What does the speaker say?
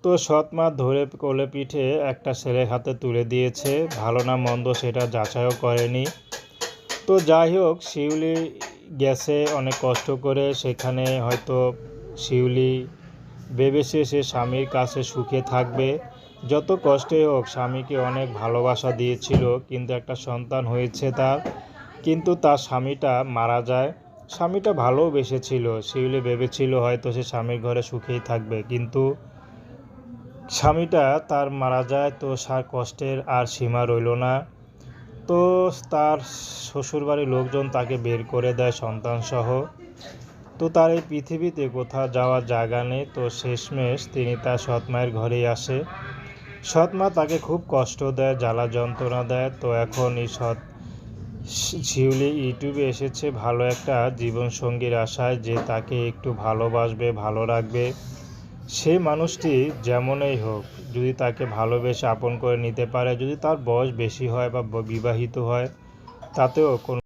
তো সৎ মা ধরে কোলে পিঠে একটা ছেলের হাতে তুলে দিয়েছে, ভালো না মন্দ সেটা যাচাইও করেনি। তো যাই হোক, শিউলি গেছে অনেক কষ্ট করে, সেখানে হয়তো শিউলি ভেবেছে সে স্বামীর কাছে সুখে থাকবে। যত কষ্টই হোক, স্বামীকে অনেক ভালোবাসা দিয়েছিল, কিন্তু একটা সন্তান হয়েছে তার, কিন্তু তার স্বামীটা মারা যায়। স্বামীটা ভালোবেসেছিল, শিউলি ভেবেছিল হয়তো সে স্বামীর ঘরে সুখেই থাকবে, কিন্তু স্বামীটা তার মারা যায়। তো তার কষ্টের আর সীমা রইল না। তো তার শ্বশুরবাড়ির লোকজন তাকে বের করে দেয় সন্তানসহ। তো তার এই পৃথিবীতে কোথাও যাওয়ার জায়গা নেই। তো শেষমেশ তিনি তার সৎমায়ের ঘরেই আসে। সৎমা তাকে খুব কষ্ট দেয়, জ্বালা যন্ত্রণা দেয়। তো এখন এই শিউলি ইউটিউবে এসেছে ভালো একটা জীবনসঙ্গীর আশায়, যে তাকে একটু ভালোবাসবে, ভালো রাখবে। সেই মানুষটি যেমনই হোক, যদি তাকে ভালোবেসে আপন করে নিতে পারে, যদি তার বয়স বেশি হয় বা বিবাহিত হয়, তাতেও কোনো